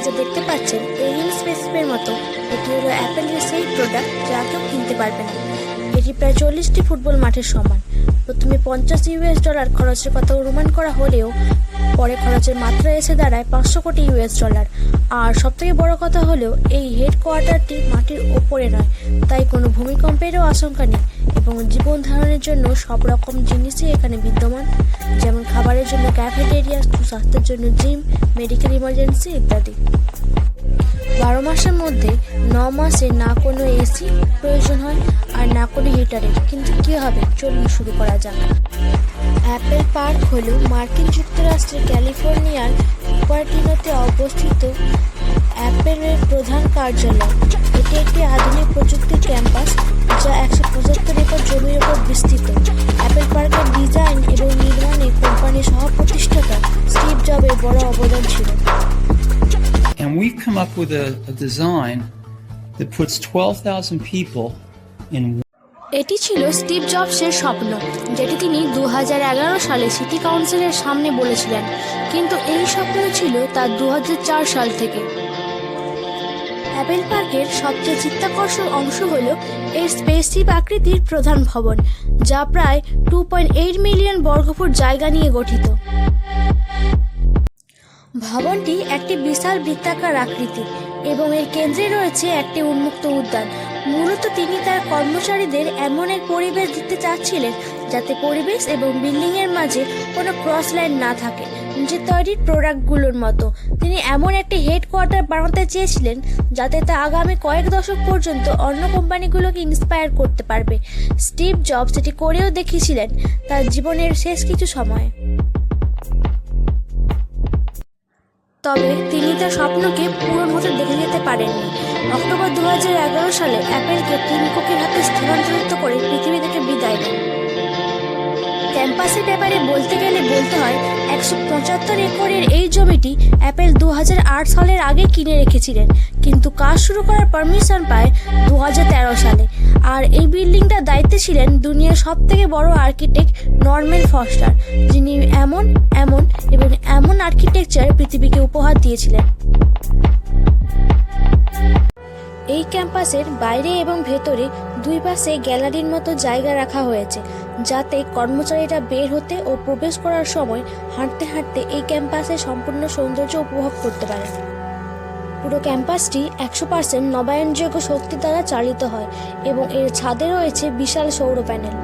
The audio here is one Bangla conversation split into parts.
যা দেখতে পাচ্ছেন এলিয়েন স্পেসশিপের মতো এটি হলো অ্যাপেলের সেই প্রোডাক্ট যা কেউ কিনতে পারবে না। এটি প্রায় 40টি ফুটবল মাঠের সমান। প্রথমে $50 খরচের কথা অনুমান করা হলেও পরে খরচের মাত্রা এসে দাঁড়ায় $500 কোটি। আর সবথেকে বড় কথা হলো এই হেডকোয়ার্টারটি মাটির ওপরে নয়, তাই কোনো ভূমিকম্পেরও আশঙ্কা নেই এবং জীবন ধারণের জন্য সব রকম জিনিসই এখানে বিদ্যমান, যেমন খাবারের জন্য ক্যাফেটেরিয়া, স্বাস্থ্যের জন্য জিম, মেডিকেল ইমার্জেন্সি ইত্যাদি। 12 মাসের মধ্যে 9 মাসে না কোনো এসি প্রয়োজন হয় আর না কোনো হিটারের। কিন্তু কী হবে, চলুন শুরু করা যাক। অ্যাপেল পার্ক হলো মার্কিন যুক্তরাষ্ট্রের ক্যালিফোর্নিয়ার কুপারটিনোতে অবস্থিত অ্যাপেলের প্রধান কার্যালয়। এটি একটি আধুনিক প্রযুক্তির ক্যাম্পাস যা 175 একর জমির উপর বিস্তৃত। অ্যাপেল পার্কের ডিজাইন এবং নির্মাণে কোম্পানির সহ-প্রতিষ্ঠাতা স্টিভ জবের বড় অবদান ছিল। And we've come up with a design that puts 12,000 people in. এটি ছিল স্টিভ জবসের স্বপ্ন, যেটি তিনি 2011 সালে সিটি কাউন্সিলের সামনে বলেছিলেন, কিন্তু এই স্বপ্ন ছিল তার 2004 সাল থেকে। অ্যাপেল পার্কের সবচেয়ে চিত্তাকর্ষক অংশ হল এর স্পেসশিপ আকৃতির প্রধান ভবন, যা প্রায় 2.8 মিলিয়ন বর্গফুট জায়গা নিয়ে গঠিত। ভবনটি একটি বিশাল বৃত্তাকার আকৃতি এবং এর কেন্দ্রে রয়েছে একটি উন্মুক্ত উদ্যান। মূলত তিনি তার কর্মচারীদের এমন এক পরিবেশ দিতে চাচ্ছিলেন যাতে পরিবেশ এবং বিল্ডিংয়ের মাঝে কোনো ক্রস লাইন না থাকে। নিজের তৈরির প্রোডাক্টগুলোর মতো তিনি এমন একটি হেডকোয়ার্টার বানাতে চেয়েছিলেন যাতে তা আগামী কয়েক দশক পর্যন্ত অন্য কোম্পানিগুলোকে ইন্সপায়ার করতে পারবে। স্টিভ জবস এটি করেও দেখিয়েছিলেন তার জীবনের শেষ কিছু সময়ে। তবে তিনি তার স্বপ্নকে পূরণ হতে দেখে যেতে পারেননি। অক্টোবর 2011 সালে অ্যাপেলকে টিম কুকের হাতে স্থানান্তরিত করে পৃথিবী থেকে বিদায় নেন। ক্যাম্পাসের ব্যাপারে বলতে গেলে বলতে হয় 175 একরের এই জমিটি অ্যাপেল 2008 সালের আগে কিনে রেখেছিলেন, কিন্তু কাজ শুরু করার পারমিশন পায় 2013 সালে। আর এই বিল্ডিংটার দায়িত্বে ছিলেন দুনিয়ার সবথেকে বড় আর্কিটেক্ট নরম্যান ফস্টার, যিনি এমন আর্কিটেকচার পৃথিবীকে উপহার দিয়েছিলেন। এই ক্যাম্পাসের বাইরে এবং ভেতরে দুই পাশে গ্যালারির মতো জায়গা রাখা হয়েছে, যাতে কর্মচারীরা বের হতে ও প্রবেশ করার সময় হাঁটতে হাঁটতে এই ক্যাম্পাসের সম্পূর্ণ সৌন্দর্য উপভোগ করতে পারে। পুরো ক্যাম্পাসটি 100% নবায়নযোগ্য শক্তি দ্বারা চালিত হয় এবং এর ছাদে রয়েছে বিশাল সৌর প্যানেল।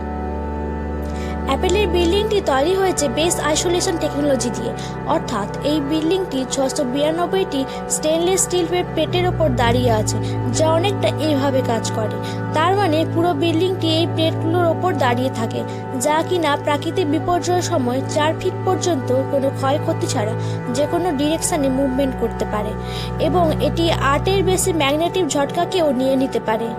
অ্যাপেলের বিল্ডিংটি তৈরি হয়েছে বেস আইসোলেশন টেকনোলজি দিয়ে, অর্থাৎ এই বিল্ডিংটি 692টি স্টেনলেস স্টিল প্লেটের ওপর দাঁড়িয়ে আছে, যা অনেকটা এইভাবে কাজ করে। তার মানে পুরো বিল্ডিংটি এই প্লেটগুলোর ওপর দাঁড়িয়ে থাকে, যা কিনা প্রাকৃতিক বিপর্যয়ের সময় 4 ফিট পর্যন্ত কোনো ক্ষয়ক্ষতি ছাড়া যে কোনো ডিরেকশানে মুভমেন্ট করতে পারে এবং এটি 8-এর বেশি ম্যাগনেটিক ঝটকাকেও নিয়ে নিতে পারে।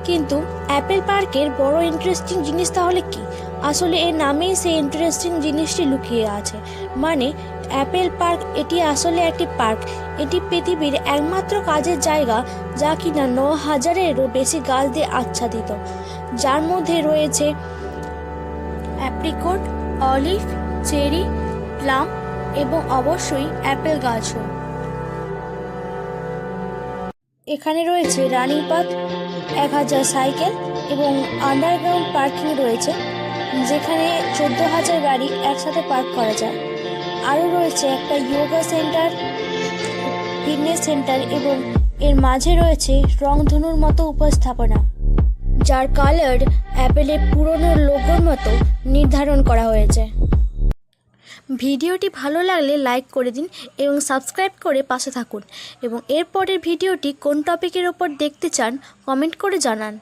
কিন্তু অ্যাপেল পার্কের বড় ইন্টারেস্টিং জিনিস তাহলে কি? আসলে এর নামেই সেই ইন্টারেস্টিং জিনিসটি লুকিয়ে আছে। মানে অ্যাপেল পার্ক এটি আসলে একটি পার্ক। এটি পৃথিবীর একমাত্র কাজের জায়গা যা কিনা 9000-এরও বেশি গাছ দিয়ে আচ্ছাদিত, যার মধ্যে রয়েছে অ্যাপ্রিকট, অলিভ, চেরি, প্লাম এবং অবশ্যই অ্যাপেল গাছও। এখানে রয়েছে রানিং পাথ, 1000 সাইকেল এবং আন্ডারগ্রাউন্ড পার্কিং রয়েছে, যেখানে 14,000 গাড়ি একসাথে পার্ক করা যায়। আরও রয়েছে একটা যোগা সেন্টার, ফিটনেস সেন্টার এবং এর মাঝে রয়েছে রংধনুর মতো উপস্থাপনা, যার কালার অ্যাপেলের পুরনো লোগোর মতো নির্ধারণ করা হয়েছে। ভিডিওটি ভালো লাগলে লাইক করে দিন এবং সাবস্ক্রাইব করে পাশে থাকুন, এবং এর পরের ভিডিওটি কোন টপিকের ওপর দেখতে চান কমেন্ট করে জানান।